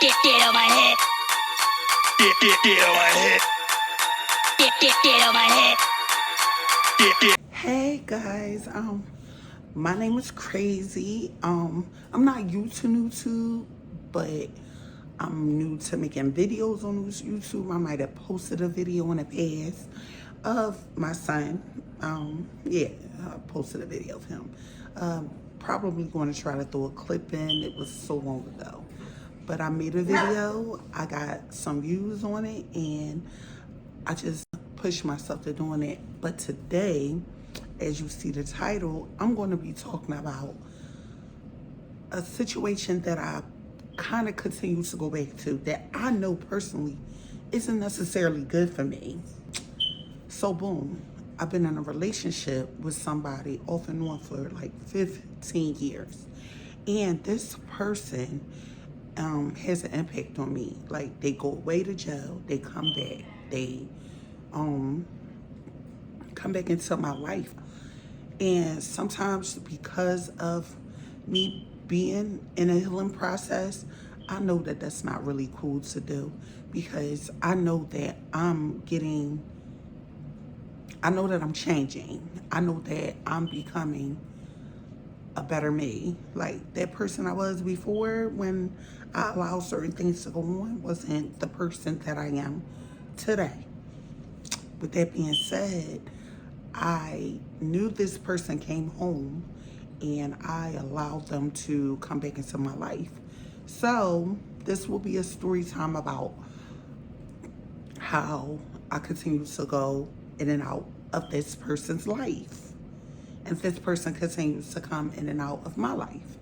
Get on my head. Get on my head. Get on my head. Hey guys, my name is Crazy. I'm not new to YouTube, but I'm new to making videos on YouTube. I might have posted a video in the past of my son. Yeah, I posted a video of him. Probably going to try to throw a clip in. It was so long ago. But I made a video, I got some views on it, and I just pushed myself to doing it. But today, as you see the title, I'm going to be talking about a situation that I kind of continue to go back to that I know personally isn't necessarily good for me. So boom, I've been in a relationship with somebody off and on for like 15 years. And this person has an impact on me. Like, they go away to jail, they come back, they come back into my life. And sometimes because of me being in a healing process, I know that that's not really cool to do, because I know that I'm changing. I know that I'm becoming a better me. Like, that person I was before, when I allowed certain things to go on, wasn't the person that I am today. With that being said, I knew this person came home and I allowed them to come back into my life. So this will be a story time about how I continue to go in and out of this person's life. And this person continues to come in and out of my life.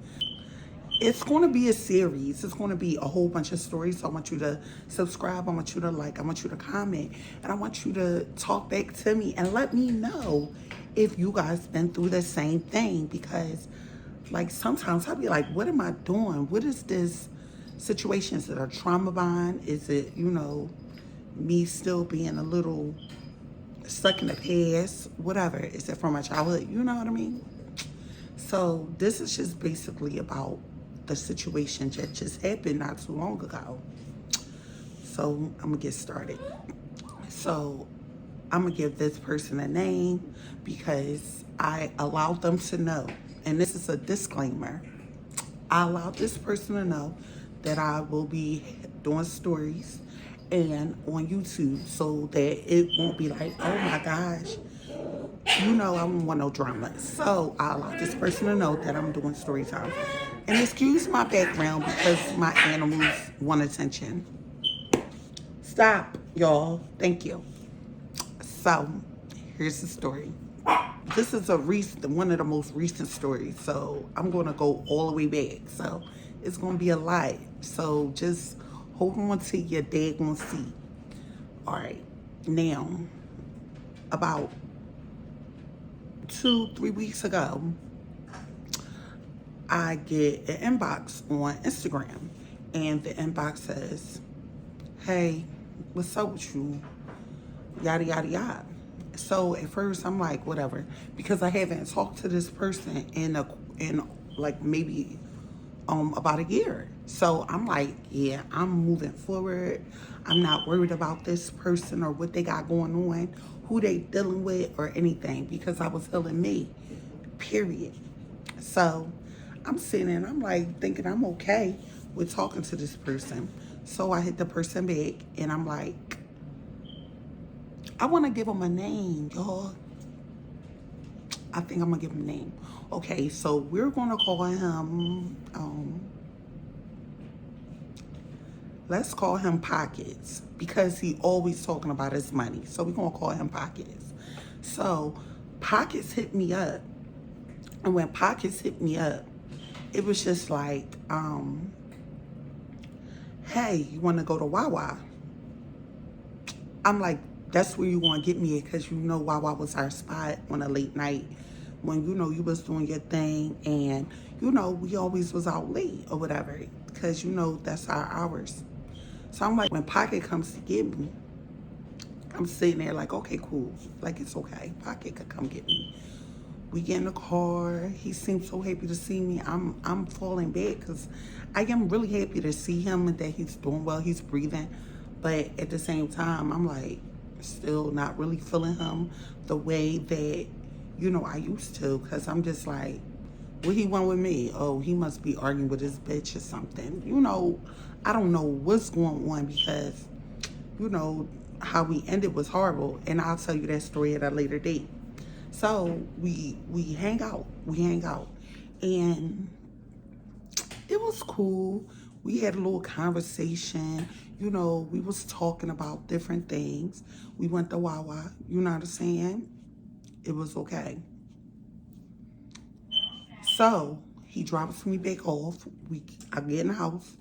It's going to be a series. It's going to be a whole bunch of stories. So I want you to subscribe. I want you to like. I want you to comment. And I want you to talk back to me and let me know if you guys been through the same thing. Because, like, sometimes I'll be like, what am I doing? What is this situation? Is it a trauma bond? Is it, me still being a little stuck in the past? Whatever. Is it from my childhood? You know what I mean? So this is just basically about the situation that just happened not too long ago. So I'm gonna get started. So I'm gonna give this person a name because I allowed them to know, and this is a disclaimer, I allowed this person to know that I will be doing stories and on YouTube, so that it won't be like, oh my gosh, I don't want no drama. So I allow this person to know that I'm doing story time. And excuse my background because my animals want attention. Stop, y'all. Thank you. So here's the story. This is one of the most recent stories. So I'm going to go all the way back. So it's going to be a lot. So just hold on to your daggone seat. All right. Now, about 2-3 weeks ago, I get an inbox on Instagram, and the inbox says, hey, what's up with you? Yada, yada, yada. So at first I'm like, whatever, because I haven't talked to this person in like maybe about a year. So I'm like, yeah, I'm moving forward. I'm not worried about this person or what they got going on, who they dealing with or anything, because I was healing me, period. So I'm sitting and I'm like thinking I'm okay with talking to this person. So I hit the person back and I'm like, I want to give him a name, y'all. I think I'm gonna give him a name. Okay, so we're gonna call him, let's call him Pockets, because he always talking about his money. So we're gonna call him Pockets. So Pockets hit me up. And when Pockets hit me up, it was just like, hey, you wanna go to Wawa? I'm like, that's where you want to get me, because Wawa was our spot on a late night when you was doing your thing, and we always was out late or whatever, because that's our hours. So I'm like, when Pocket comes to get me, I'm sitting there like, okay, cool, like, it's okay, Pocket could come get me. We get in the car. He seems so happy to see me. I'm falling back because I am really happy to see him and that he's doing well. He's breathing, but at the same time, I'm like still not really feeling him the way that I used to. Because I'm just like, what he want with me? Oh, he must be arguing with his bitch or something. I don't know what's going on because you know how we ended was horrible, and I'll tell you that story at a later date. So we hang out. We hang out. And it was cool. We had a little conversation. We was talking about different things. We went to Wawa. You know what I'm saying? It was okay. So he drops me back off. I get in the house.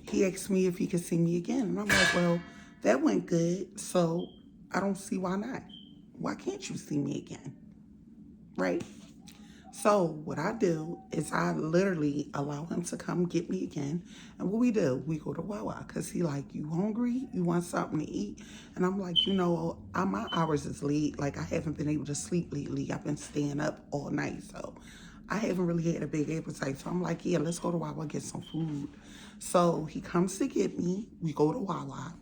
He asked me if he could see me again. And I'm like, well, that went good. So I don't see why not. Why can't you see me again? Right? So what I do is I literally allow him to come get me again. And what we do, we go to Wawa because he like, you hungry? You want something to eat? And I'm like, my hours is late. Like I haven't been able to sleep lately. I've been staying up all night. So I haven't really had a big appetite. So I'm like, yeah, let's go to Wawa, get some food. So he comes to get me. We go to Wawa.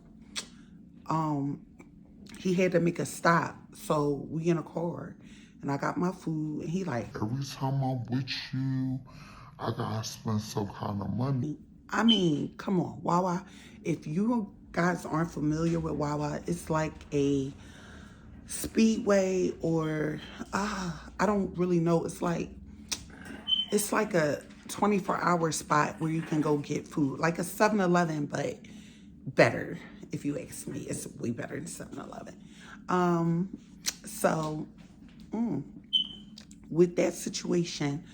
He had to make a stop. So we in a car. And I got my food, and he like, every time I'm with you, I gotta spend some kind of money. I mean, come on, Wawa. If you guys aren't familiar with Wawa, it's like a speedway or I don't really know. It's like a 24-hour spot where you can go get food, like a 7-Eleven, but better. If you ask me, it's way better than 7-Eleven. So with that situation,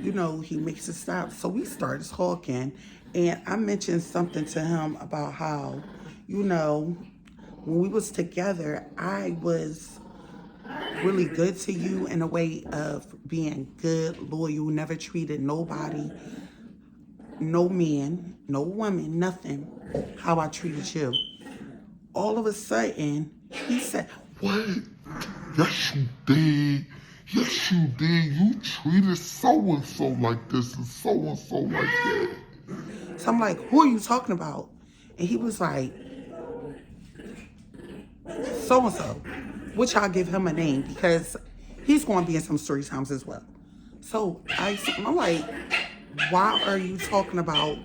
he makes a stop. So we started talking, and I mentioned something to him about how, when we was together, I was really good to you in a way of being good, loyal, never treated nobody, no man, no woman, nothing, how I treated you. All of a sudden, he said, What? Yes, you did. Yes, you did. You treated so-and-so like this and so-and-so like that. so I'm like, who are you talking about? And he was like, so-and-so, which I'll give him a name because he's going to be in some story times as well. So I'm like, why are you talking about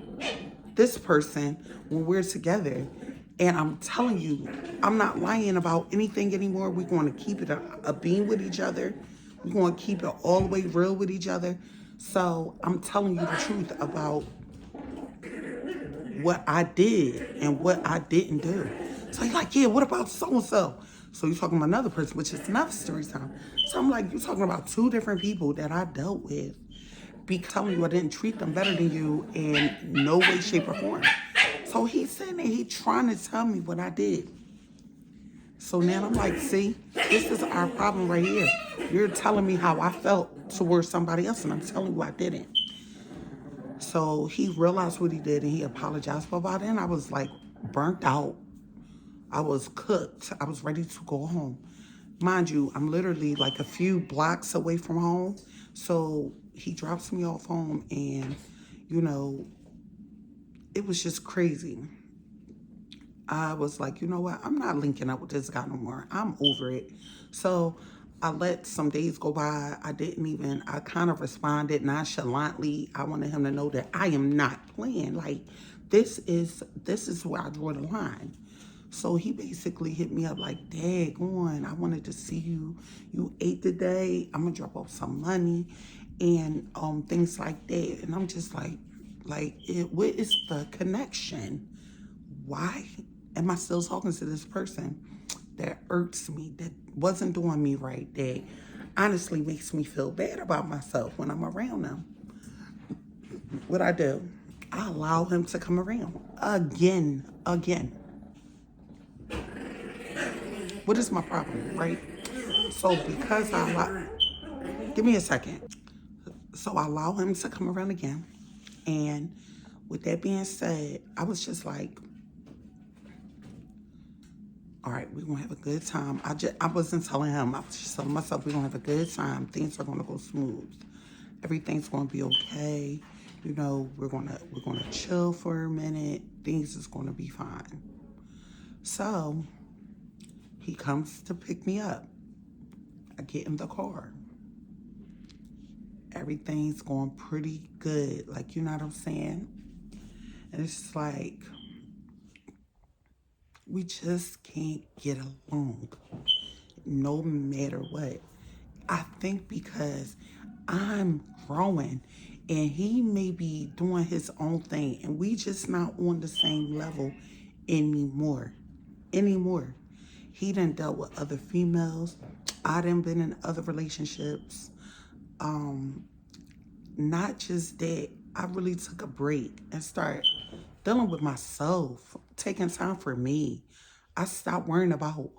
this person when we're together? And I'm telling you, I'm not lying about anything anymore. We're going to keep it a beam with each other. We're going to keep it all the way real with each other. So I'm telling you the truth about what I did and what I didn't do. So he's like, yeah, what about so-and-so? So you're talking about another person, which is another story time. So I'm like, you're talking about two different people that I dealt with. Be telling you I didn't treat them better than you in no way, shape, or form. So he's sitting there, he trying to tell me what I did. So now I'm like, see, this is our problem right here. You're telling me how I felt towards somebody else, and I'm telling you I didn't. So he realized what he did, and he apologized for about it. And I was like burnt out. I was cooked. I was ready to go home. Mind you, I'm literally like a few blocks away from home. So he drops me off home, and, it was just crazy. I was like, you know what? I'm not linking up with this guy no more. I'm over it. So I let some days go by. I kind of responded nonchalantly. I wanted him to know that I am not playing. Like, this is where I draw the line. So he basically hit me up like, daggone, I wanted to see you. You ate today. I'm going to drop off some money and things like that. And I'm just like, what is the connection? Why am I still talking to this person that irks me, that wasn't doing me right, that honestly makes me feel bad about myself when I'm around them? What I do, I allow him to come around again. What is my problem, right? So because give me a second. So I allow him to come around again. And with that being said, I was just like, all right, we're gonna have a good time. I wasn't telling him, I was just telling myself we're gonna have a good time. Things are gonna go smooth. Everything's gonna be okay. You know, we're gonna chill for a minute. Things is gonna be fine. So he comes to pick me up. I get in the car. Everything's going pretty good. Like, you know what I'm saying? And it's just like, we just can't get along no matter what. I think because I'm growing and he may be doing his own thing and we just not on the same level anymore. Anymore. He done dealt with other females. I done been in other relationships. Not just that, I really took a break and started dealing with myself, taking time for me. I stopped worrying about,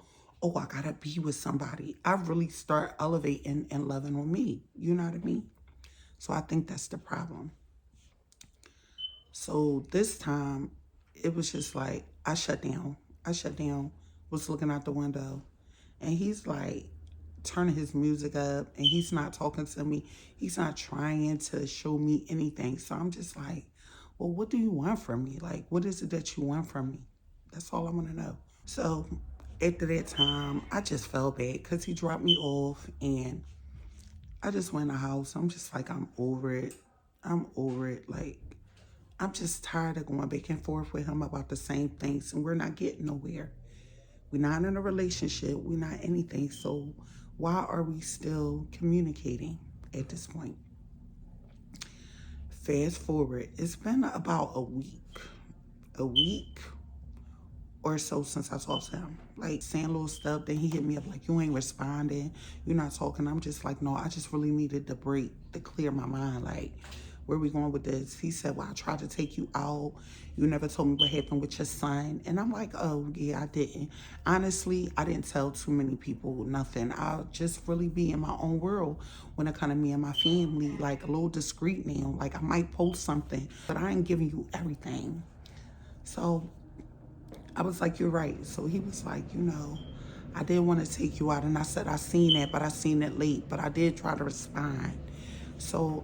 oh, I gotta be with somebody. I really start elevating and loving on me. You know what I mean? So I think that's the problem. So this time, it was just like, I shut down. Was looking out the window, and he's like turning his music up, and he's not talking to me. He's not trying to show me anything. So I'm just like, well, what do you want from me? Like, what is it that you want from me? That's all I want to know. So after that time, I just felt bad because he dropped me off, and I just went in the house. I'm just like, I'm over it. I'm over it. Like, I'm just tired of going back and forth with him about the same things, and we're not getting nowhere. We're not in a relationship. We're not anything. So why are we still communicating at this point? Fast forward, it's been about a week or so since I talked to him. Like saying little stuff, then he hit me up like, you ain't responding, you're not talking. I'm just like, no, I just really needed the break to clear my mind. Like, where we going with this? He said, well, I tried to take you out. You never told me what happened with your son. And I'm like, oh, yeah, I didn't. Honestly, I didn't tell too many people nothing. I'll just really be in my own world when it comes to me and my family, like a little discreet now. Like I might post something, but I ain't giving you everything. So I was like, you're right. So he was like, I did want to take you out. And I said, I seen it, but I seen it late. But I did try to respond. So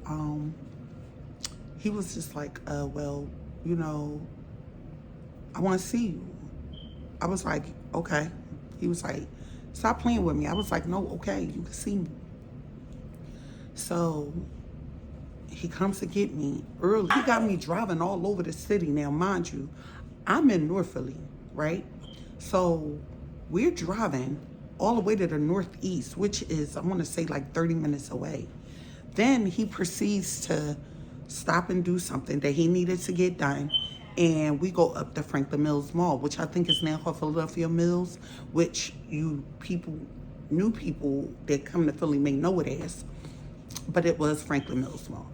he was just like, well, I want to see you. I was like, okay. He was like, stop playing with me. I was like, no, okay, you can see me. So he comes to get me early. He got me driving all over the city. Now, mind you, I'm in North Philly, right? So we're driving all the way to the northeast, which is, I want to say, like 30 minutes away. Then he proceeds to stop and do something that he needed to get done. And we go up to Franklin Mills Mall, which I think is now called Philadelphia Mills, which new people that come to Philly may know it as. But it was Franklin Mills Mall.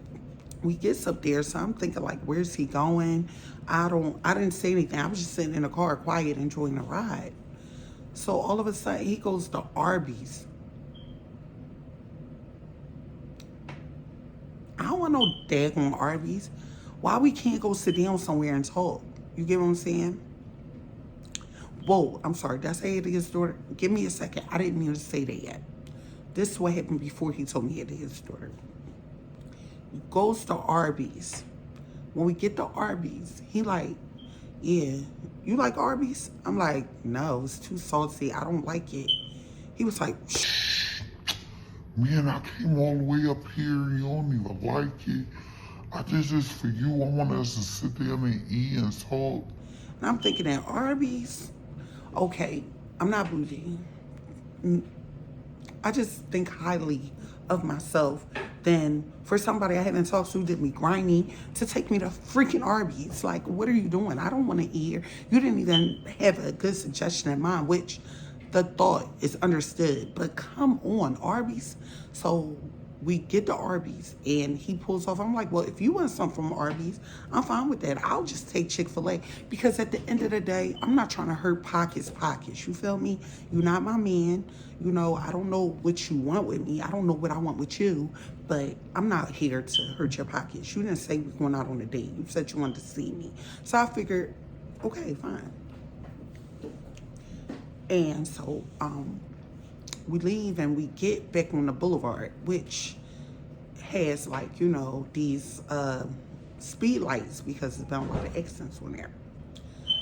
We gets up there, so I'm thinking like, where's he going? I didn't say anything. I was just sitting in the car quiet, enjoying the ride. So all of a sudden he goes to Arby's. I don't want no daggone Arby's. Why we can't go sit down somewhere and talk? You get what I'm saying? Whoa, I'm sorry. Did I say it to his daughter? Give me a second. I didn't mean to say that yet. This is what happened before he told me he had to his daughter. He goes to Arby's. When we get to Arby's, he like, yeah, you like Arby's? I'm like, no, it's too salty. I don't like it. He was like, shh. Man, I came all the way up here. You don't even like it. I did this for you. I want us to sit there and eat and talk. And I'm thinking at Arby's, okay, I'm not bougie. I just think highly of myself than for somebody I haven't talked to did me grimy to take me to freaking Arby's. Like, what are you doing? I don't want to eat here. You didn't even have a good suggestion in mind, which the thought is understood. But come on, Arby's. So we get to Arby's and he pulls off. I'm like, well, if you want something from Arby's, I'm fine with that. I'll just take Chick-fil-A because at the end of the day, I'm not trying to hurt pockets. You feel me? You're not my man. I don't know what you want with me. I don't know what I want with you, but I'm not here to hurt your pockets. You didn't say we're going out on a date. You said you wanted to see me. So I figured, okay, fine. And so we leave and we get back on the boulevard, which has like, you know, these speed lights because there's been a lot of accidents on there.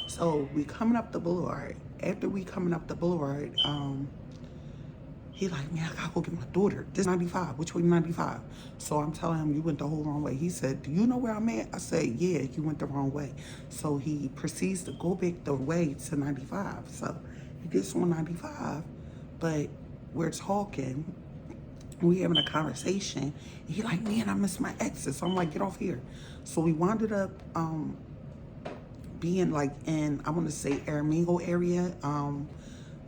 So we coming up the boulevard. After we coming up the boulevard, he like, man, I gotta go get my daughter. This 95. Which way 95? So I'm telling him, you went the whole wrong way. He said, do you know where I'm at? I said, yeah, you went the wrong way. So he proceeds to go back the way to 95. So he gets on 95, but we're talking, we having a conversation. And he like, man, I miss my exes. So I'm like, get off here. So we wound up being like in, I want to say Aramingo area,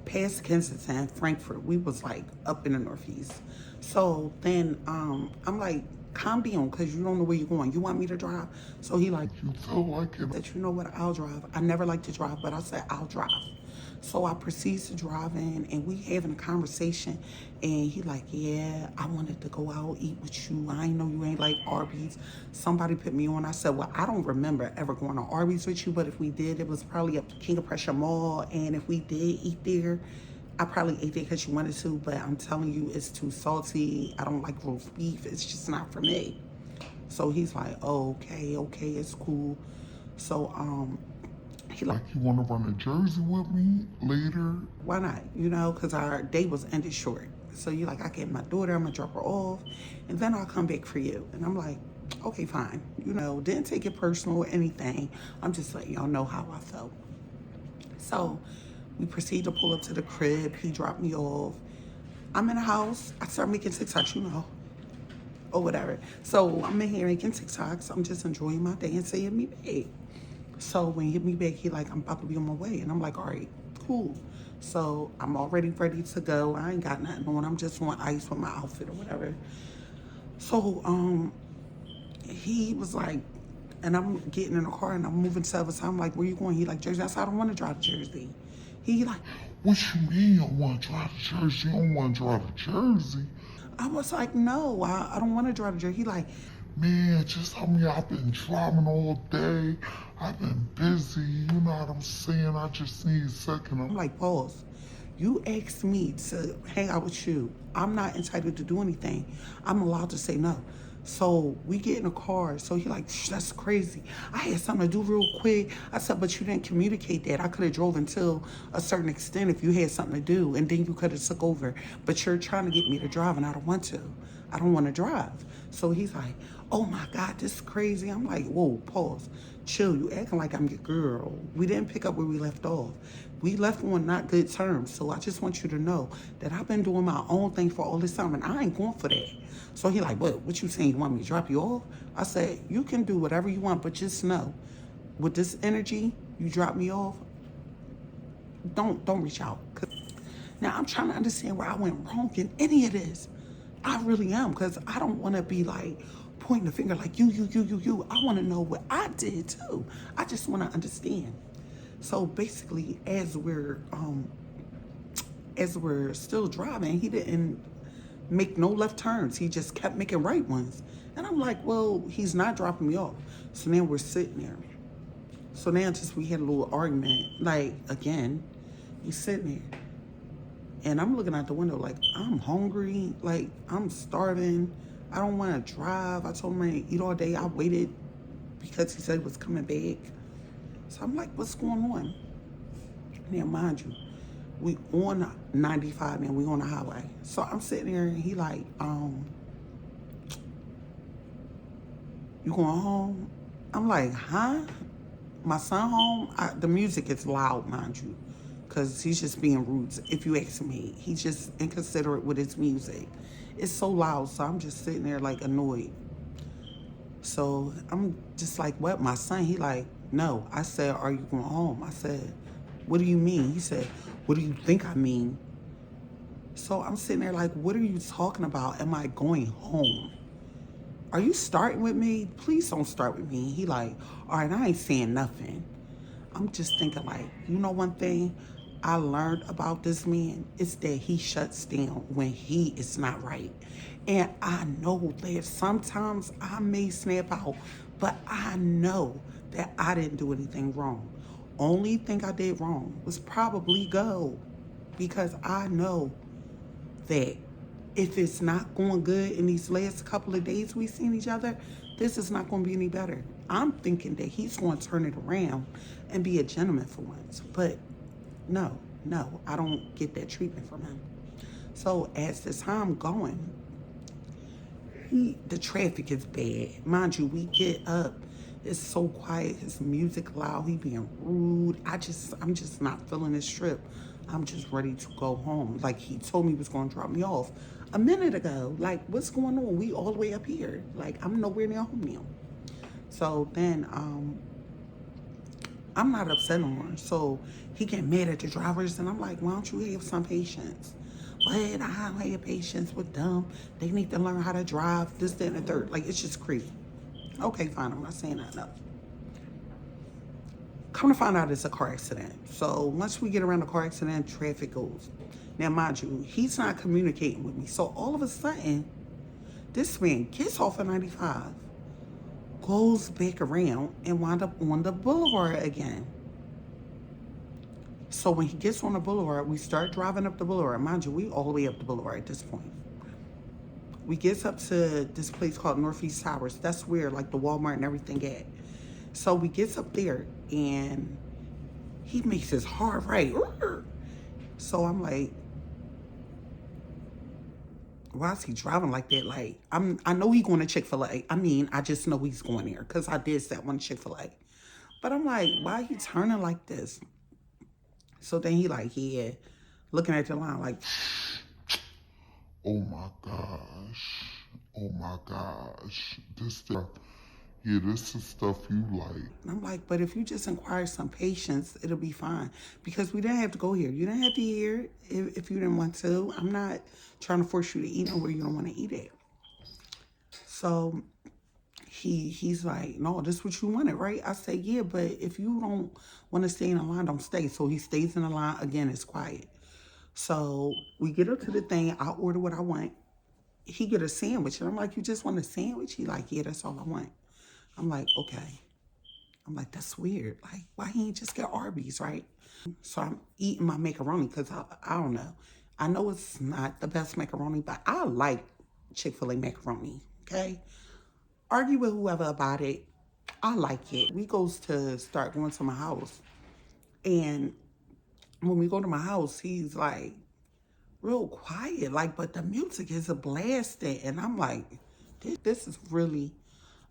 past Kensington, Frankfurt. We was like up in the Northeast. So then I'm like, calm down, because you don't know where you're going. You want me to drive? So he like, You feel like it. that, you know what, I'll drive. I never like to drive, but I said, I'll drive. So I proceeds to drive in, and we having a conversation, and he like, yeah, I wanted to go out, eat with you. I ain't know you ain't like Arby's. Somebody put me on. I said, well, I don't remember ever going to Arby's with you, but if we did, it was probably up to King of Prussia Mall, and if we did eat there, I probably ate there because you wanted to, but I'm telling you, it's too salty. I don't like roast beef. It's just not for me. So he's like, oh, okay, it's cool. So he like, Like, you want to run to Jersey with me later? why not? You know, because our day was ended short. So you like, I get my daughter, I'm gonna drop her off, and then I'll come back for you. And I'm like, okay, fine. You know, didn't take it personal or anything. I'm just letting y'all know how I felt. So we proceed to pull up to the crib. He dropped me off. I'm in the house. I start making TikToks, you know, or whatever. So I'm in here making TikToks. I'm just enjoying my day and saying me back. So when he hit me back, he like, I'm about to be on my way. And I'm like, all right, cool. So I'm already ready to go. I ain't got nothing on. I'm just on ice with my outfit or whatever. So he was like, and I'm getting in the car and I'm moving to the other side. I'm like, where you going? He like, Jersey. I said, I don't want to drive to Jersey. He like, What you mean you don't want to drive to Jersey? You don't want to drive to Jersey? I was like, no, I don't want to drive to Jersey. He like, Man, just tell me I've been driving all day. I've been busy. You know what I'm saying? I just need a second. I'm like, pause. You asked me to hang out with you. I'm not entitled to do anything. I'm allowed to say no. So we get in a car. So he like, that's crazy. I had something to do real quick. I said, but you didn't communicate that. I could have drove until a certain extent if you had something to do, and then you could have took over. But you're trying to get me to drive, and I don't want to. I don't want to drive. So he's like, oh my God, this is crazy. I'm like, whoa, pause. Chill, you acting like I'm your girl. We didn't pick up where we left off. We left on not good terms. So I just want you to know that I've been doing my own thing for all this time, and I ain't going for that. So he like, what you saying? You want me to drop you off? I said, you can do whatever you want, but just know, with this energy, you drop me off, don't reach out. Now I'm trying to understand where I went wrong in any of this. I really am, because I don't want to be like pointing the finger like you. I want to know what I did too. I just want to understand. So basically, as we're still driving, he didn't make no left turns. He just kept making right ones. And I'm like, well, he's not dropping me off. So now we're sitting there. So now just we had a little argument. Like, again, he's sitting there. And I'm looking out the window like, I'm hungry, like, I'm starving. I don't want to drive. I told him I didn't eat all day. I waited because he said he was coming back. So I'm like, what's going on? Now, mind you, we on 95 and we on the highway. So I'm sitting there and he like, you going home? I'm like, huh? My son home? The music is loud, mind you, because he's just being rude. If you ask me, he's just inconsiderate with his music. It's so loud, so I'm just sitting there like annoyed. So I'm just like, what, my son? He like, no. I said, are you going home? I said, what do you mean? He said, what do you think I mean? So I'm sitting there like, what are you talking about? Am I going home? Are you starting with me? Please don't start with me. He like, all right, I ain't saying nothing. I'm just thinking like, you know one thing I learned about this man is that he shuts down when he is not right. And I know that sometimes I may snap out, but I know that I didn't do anything wrong. Only thing I did wrong was probably go. because I know that if it's not going good in these last couple of days we've seen each other, this is not going to be any better. I'm thinking that he's going to turn it around and be a gentleman for once. But no, no, I don't get that treatment from him. So as the time going, the traffic is bad. Mind you, we get up. It's so quiet. His music loud. He being rude. I'm just not feeling this trip. I'm just ready to go home. Like he told me he was going to drop me off a minute ago. Like what's going on? We all the way up here. Like I'm nowhere near home now. So then I'm not upset no more. So he get mad at the drivers, and I'm like, why don't you have some patience? But I don't have patience with them. They need to learn how to drive, this, that, and the third. Like, it's just crazy. Okay, fine. I'm not saying that, no. Come to find out it's a car accident. So once we get around the car accident, traffic goes. Now, mind you, he's not communicating with me. So all of a sudden, this man gets off of 95, goes back around, and wind up on the boulevard again. So when he gets on the boulevard, we start driving up the boulevard. Mind you, we all the way up the boulevard at this point. We gets up to this place called Northeast Towers. That's where like the Walmart and everything at. So we gets up there and he makes his hard right. So I'm like, why is he driving like that? Like I know he going to Chick-fil-A. I mean, I just know he's going there because I did that one Chick-fil-A. But I'm like, why he turning like this? So then he like, yeah, looking at the line like, oh my gosh. Oh my gosh. This stuff, yeah, this is stuff you like. and I'm like, but if you just inquire some patience, it'll be fine. Because we didn't have to go here. You didn't have to eat here if you didn't want to. I'm not trying to force you to eat where you don't want to eat it. So he's like, no, this is what you wanted, right? I say, yeah, but if you don't want to stay in the line, don't stay. So he stays in the line. Again, it's quiet. So we get up to the thing. I order what I want. He get a sandwich. And I'm like, you just want a sandwich? He like, yeah, that's all I want. I'm like, okay. I'm like, that's weird. Like, why he ain't just get Arby's, right? So I'm eating my macaroni because I don't know. I know it's not the best macaroni, but I like Chick-fil-A macaroni, okay? Argue with whoever about it. I like it. We goes to start going to my house. And when we go to my house, he's like real quiet. Like, but the music is a blasting. And I'm like, this is really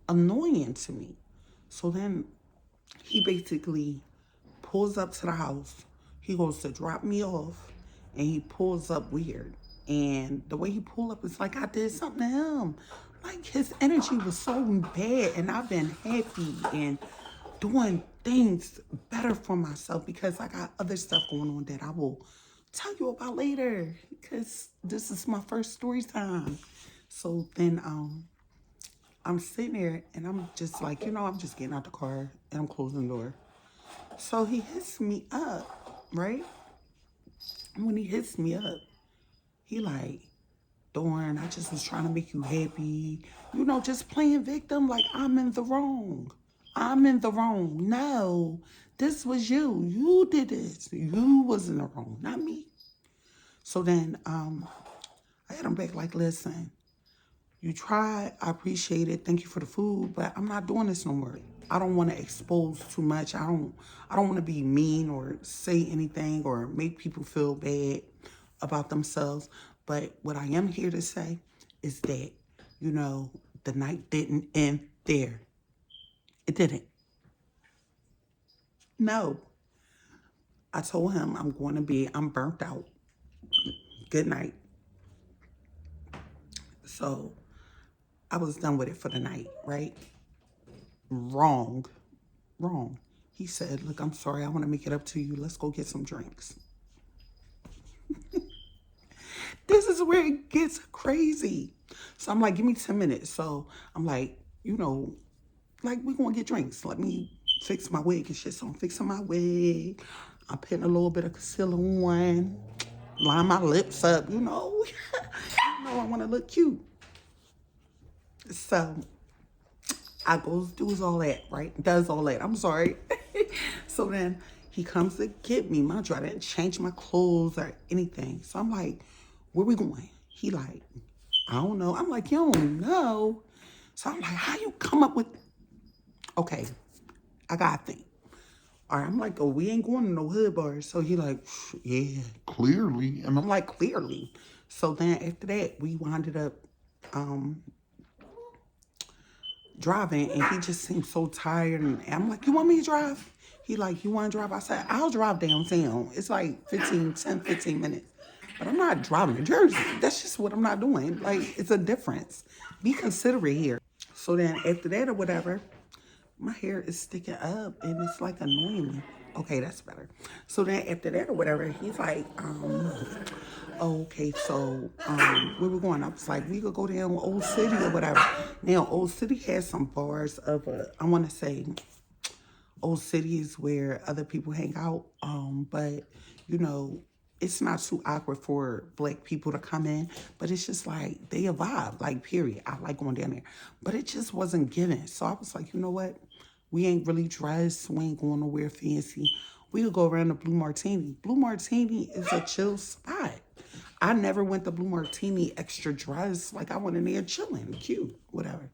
annoying to me. So then he basically pulls up to the house. He goes to drop me off. And he pulls up weird. And the way he pulled up is like I did something to him. Like his energy was so bad, and I've been happy and doing things better for myself because I got other stuff going on that I will tell you about later because this is my first story time. So then I'm sitting there and I'm just like, I'm just getting out the car and I'm closing the door. So he hits me up, right? And when he hits me up, he like, Dorn, I just was trying to make you happy. Just playing victim like I'm in the wrong. I'm in the wrong. No, this was you. You did this. You was in the wrong, not me. So then I had him back like, listen, you tried. I appreciate it. Thank you for the food, but I'm not doing this no more. I don't want to expose too much. I don't want to be mean or say anything or make people feel bad about themselves. But what I am here to say is that, the night didn't end there. It didn't. No. I told him I'm going to bed. I'm burnt out. Good night. So I was done with it for the night, right? Wrong. He said, look, I'm sorry. I want to make it up to you. Let's go get some drinks. This is where it gets crazy. So I'm like, give me 10 minutes. So I'm like, we're going to get drinks. Let me fix my wig and shit. So I'm fixing my wig. I'm putting a little bit of concealer on. Line my lips up, I want to look cute. So I goes, does all that, right? Does all that. I'm sorry. So then He comes to get me. Mind you, I didn't change my clothes or anything. So I'm like, where we going? He like, I don't know. I'm like, you don't know. So I'm like, how you come up with, okay, I got to think. All right, I'm like, oh, we ain't going to no hood bars. So he like, yeah, clearly. And I'm like, clearly. So then after that, we winded up driving, and he just seemed so tired. And I'm like, you want me to drive? He like, you want to drive? I said, I'll drive downtown. It's like 15 minutes. But I'm not driving to Jersey. That's just what I'm not doing. Like, it's a difference. Be considerate here. So then after that or whatever, my hair is sticking up and it's like annoying me. Okay, that's better. So then after that or whatever, he's like, okay, so where we going? I was like, we could go down Old City or whatever. Now, Old City has some bars of, I want to say, Old City is where other people hang out. But, you know, it's not too awkward for black people to come in, but it's just like, they a vibe, like, period. I like going down there. But it just wasn't given. So I was like, you know what? We ain't really dressed. We ain't going nowhere fancy. We could go around to Blue Martini. Blue Martini is a chill spot. I never went to Blue Martini extra dressed. Like, I went in there chilling, cute, whatever.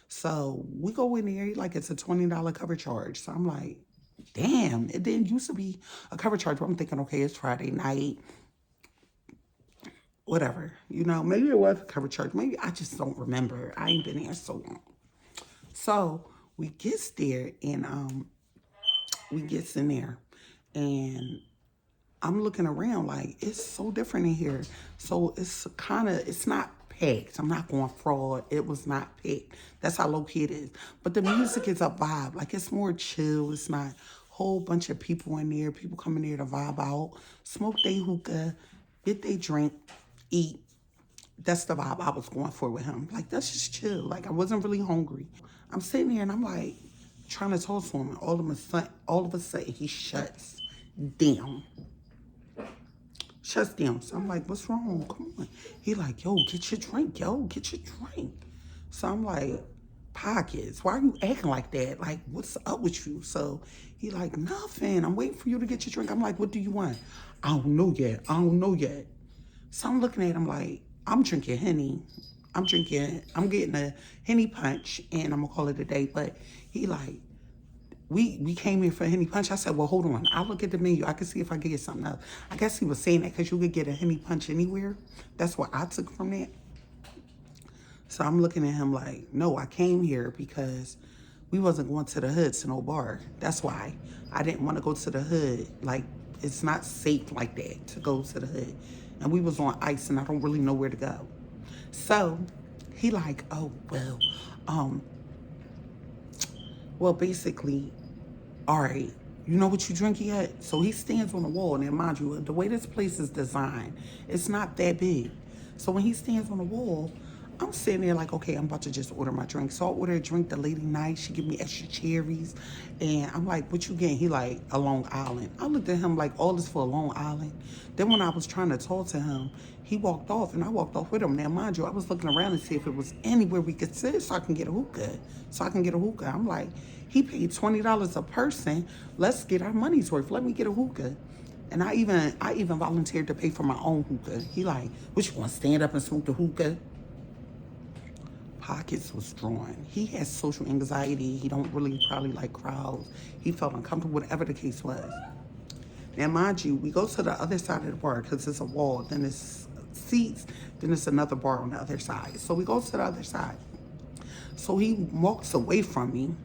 So we go in there, like it's a $20 cover charge. So I'm like, damn, it didn't used to be a cover charge. But I'm thinking, okay, it's Friday night, whatever. You know, maybe it was a cover charge. Maybe I just don't remember. I ain't been there so long. So we gets there and we gets in there and I'm looking around like it's so different in here. So it's not packed. I'm not going fraud. It was not packed. That's how low key it is. But the music is a vibe. Like it's more chill. It's not a whole bunch of people in there. People coming there to vibe out, smoke their hookah, get their drink, eat. That's the vibe I was going for with him. Like that's just chill. Like I wasn't really hungry. I'm sitting there and I'm like trying to talk to him, and all of a sudden he shuts down. Shuts down. So I'm like, what's wrong? Come on. He like, yo, get your drink, yo, get your drink. So I'm like, Pockets, why are you acting like that? Like, what's up with you? So he like, nothing. I'm waiting for you to get your drink. I'm like, what do you want? I don't know yet. I don't know yet. So I'm looking at him like, I'm drinking Henny. I'm getting a Henny punch and I'm gonna call it a day. But he like, we came here for a Henny Punch. I said, well, hold on. I'll look at the menu. I can see if I can get something else. I guess he was saying that because you could get a Henny Punch anywhere. That's what I took from that. So I'm looking at him like, no, I came here because we wasn't going to the hood to no bar. That's why. I didn't want to go to the hood. Like, it's not safe like that to go to the hood. And we was on ice and I don't really know where to go. So he like, oh, well, basically, all right, you know what you drinking yet? So he stands on the wall. And mind you, the way this place is designed, it's not that big. So when he stands on the wall, I'm sitting there like, okay, I'm about to just order my drink. So I order a drink. The lady nice. She give me extra cherries. And I'm like, what you getting? He like, a Long Island. I looked at him like, all this for a Long Island. Then when I was trying to talk to him, he walked off and I walked off with him. Now, mind you, I was looking around to see if it was anywhere we could sit so I can get a hookah. I'm like, he paid $20 a person. Let's get our money's worth. Let me get a hookah. And I even volunteered to pay for my own hookah. He like, what you want to stand up and smoke the hookah? Pockets was drawn. He has social anxiety. He don't really probably like crowds. He felt uncomfortable, whatever the case was. Now, mind you, we go to the other side of the bar because it's a wall. Then it's seats. Then it's another bar on the other side. So we go to the other side. So he walks away from me,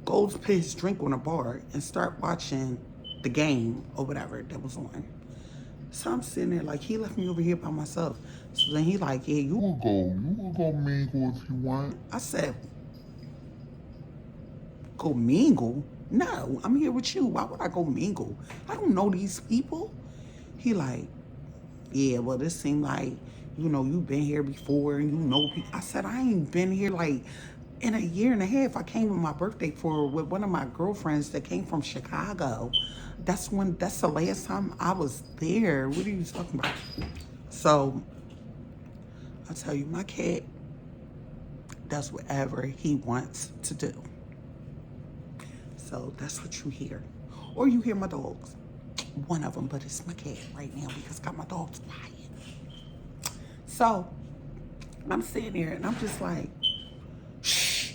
goes to put his drink on a bar, and start watching the game or whatever that was on. So I'm sitting there like, he left me over here by myself. So then he like, yeah, you You will go mingle if you want. I said, go mingle? No, I'm here with you. Why would I go mingle? I don't know these people. He like, yeah, well, this seemed like, you know, you've been here before and you know people. I said, I ain't been here like in a year and a half. I came on my birthday with one of my girlfriends that came from Chicago. That's the last time I was there. What are you talking about? So I'll tell you, my cat does whatever he wants to do. So that's what you hear. or you hear my dogs. One of them, but it's my cat right now because I got my dogs quiet. So I'm sitting there and I'm just like, shh.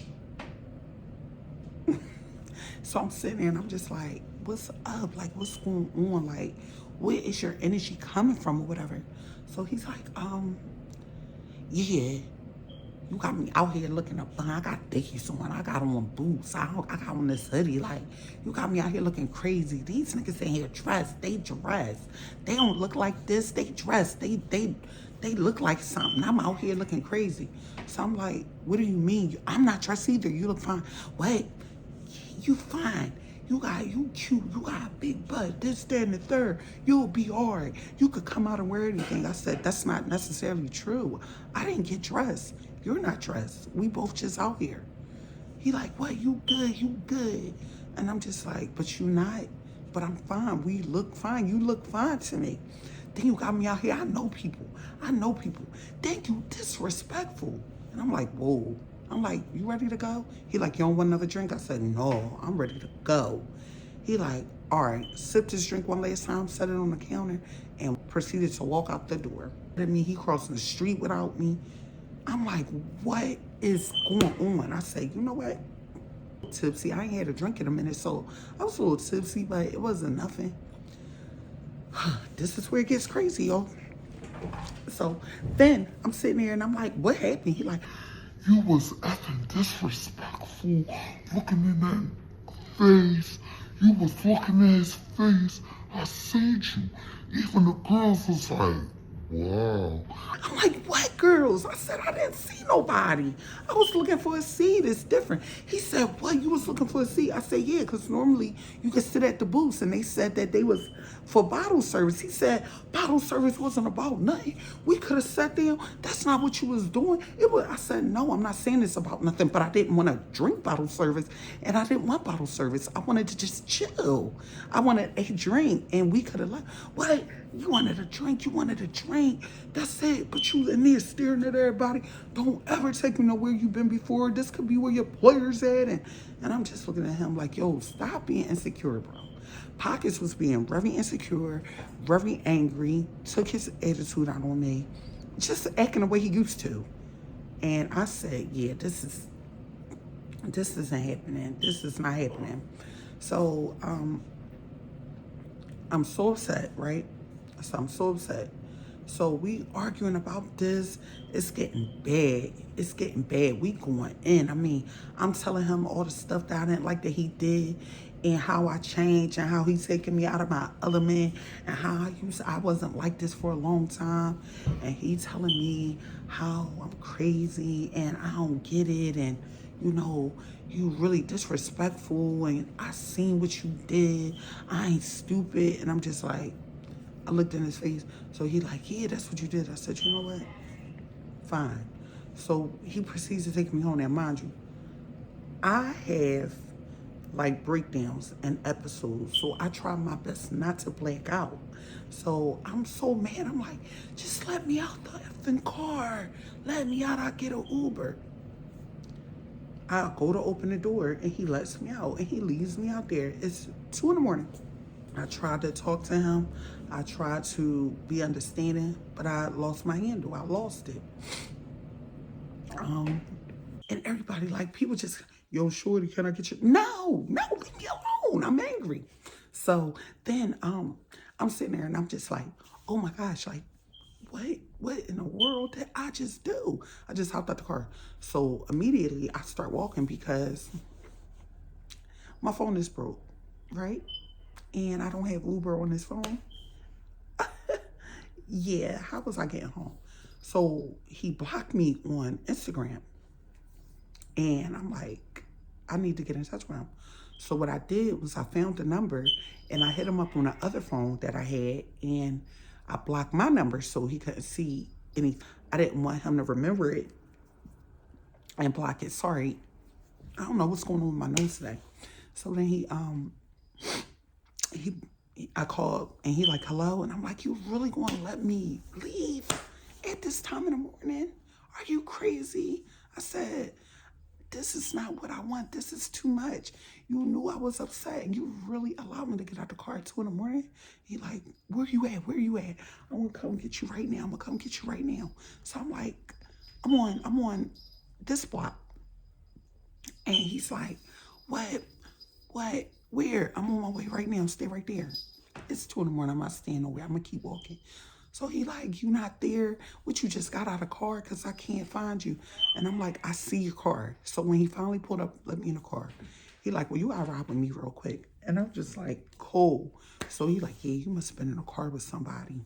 So I'm sitting there and I'm just like, what's up? Like, what's going on? Like, where is your energy coming from or whatever? So he's like, yeah, you got me out here looking up fun. I got Dickies on. I got on boots. I got on this hoodie. Like, you got me out here looking crazy. These niggas in here dressed. They dress. They don't look like this. They dress. They look like something. I'm out here looking crazy. So I'm like, what do you mean? I'm not dressed either. You look fine. Wait, you fine. You cute. You got a big butt. This, that, and the third. You'll be all right. You could come out and wear anything. I said, that's not necessarily true. I didn't get dressed. You're not dressed. We both just out here. He like, what? You good? You good? And I'm just like, but you not. But I'm fine. We look fine. You look fine to me. Then you got me out here. I know people. Then you disrespectful. And I'm like, whoa. I'm like, you ready to go? He like, you don't want another drink? I said, no, I'm ready to go. He like, all right, sip this drink one last time, set it on the counter, and proceeded to walk out the door. I mean, he crossing the street without me. I'm like, what is going on? I say, you know what? Tipsy. I ain't had a drink in a minute, so I was a little tipsy, but it wasn't nothing. This is where it gets crazy, yo. So then I'm sitting there and I'm like, what happened? He like, You was effing disrespectful, looking in that face. You was looking at his face. I seen you. Even the girls was like, wow. I'm like, what girls? I said, I didn't see nobody. I was looking for a seat. It's different. He said, what? You was looking for a seat? I said, yeah, because normally you could sit at the booths. And they said that they was for bottle service. He said, bottle service wasn't about nothing. We could have sat there. That's not what you was doing. I said, no, I'm not saying it's about nothing, but I didn't want to drink bottle service. And I didn't want bottle service. I wanted to just chill. I wanted a drink. And we could have left. What? You wanted a drink. You wanted a drink. That's it. But you in there staring at everybody. Don't ever take me nowhere you've been before. This could be where your player's at. And I'm just looking at him like, yo, stop being insecure, bro. Pockets was being very insecure, very angry, took his attitude out on me, just acting the way he used to. And I said, yeah, this isn't happening. This is not happening. So I'm so upset, right? So I'm so upset. So we arguing about this. It's getting bad. It's getting bad. We going in. I mean, I'm telling him all the stuff that I didn't like that he did and how I changed and how he's taking me out of my element and how I wasn't like this for a long time. And he telling me how I'm crazy and I don't get it. And, you know, you really disrespectful and I seen what you did. I ain't stupid. And I'm just like, I looked in his face. So he like, yeah, that's what you did. I said, you know what? Fine. So he proceeds to take me home. Now, mind you, I have like breakdowns and episodes. So I try my best not to black out. So I'm so mad. I'm like, just let me out the effing car. Let me out. I'll get an Uber. I go to open the door and he lets me out and he leaves me out there. It's 2 in the morning. I tried to talk to him. I tried to be understanding, but I lost my handle. I lost it. And everybody, like, people just, yo, shorty, can I get you? No, leave me alone. I'm angry. So then I'm sitting there and I'm just like, oh my gosh, like, what in the world did I just do? I just hopped out the car. So immediately I start walking because my phone is broke, right? And I don't have Uber on this phone. Yeah, how was I getting home? So he blocked me on Instagram. And I'm like, I need to get in touch with him. So what I did was I found the number and I hit him up on the other phone that I had and I blocked my number so he couldn't see any. I didn't want him to remember it and block it. Sorry. I don't know what's going on with my nose today. So then I called and he like, hello? And I'm like, you really going to let me leave at this time in the morning? Are you crazy? I said, this is not what I want. This is too much. You knew I was upset and you really allowed me to get out the car at 2 in the morning. He like, where you at? Where you at? I'm gonna come get you right now. I'm gonna come get you right now. So I'm like, I'm on this block. And he's like, what? What? Where? I'm on my way right now. Stay right there. It's 2 in the morning. I'm not staying nowhere. I'm gonna keep walking. So he like, you not there? What, you just got out of the car? Because I can't find you. And I'm like, I see your car. So when he finally pulled up, let me in the car. He like, well, you gotta ride with me real quick. And I'm just like, cool. So he like, yeah, you must have been in a car with somebody.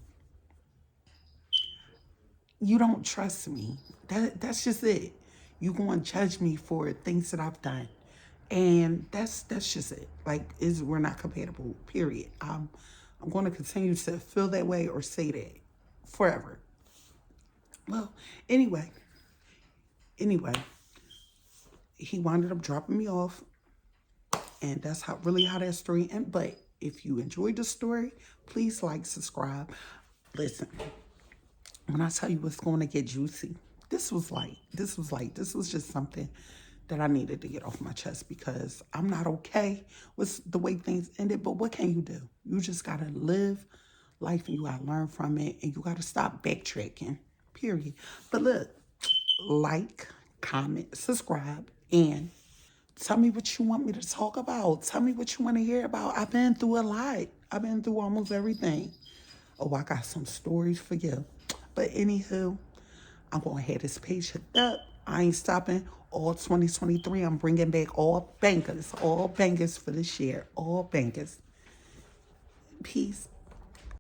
You don't trust me. That's just it. You going to judge me for things that I've done. And that's just it. Like, we're not compatible, period. I'm going to continue to feel that way or say that forever. Well, anyway, he wound up dropping me off, and that's how that story ended. But if you enjoyed the story, please like, subscribe. Listen, when I tell you what's going to get juicy, this was just something that I needed to get off my chest because I'm not okay with the way things ended. But what can you do? You just got to live life and you got to learn from it and you got to stop backtracking, period. But look, like, comment, subscribe, and tell me what you want me to talk about. Tell me what you want to hear about. I've been through a lot. I've been through almost everything. Oh, I got some stories for you. But anywho, I'm going to have this page hooked up. I ain't stopping. All 2023, I'm bringing back all bangers for this year. All bangers. Peace.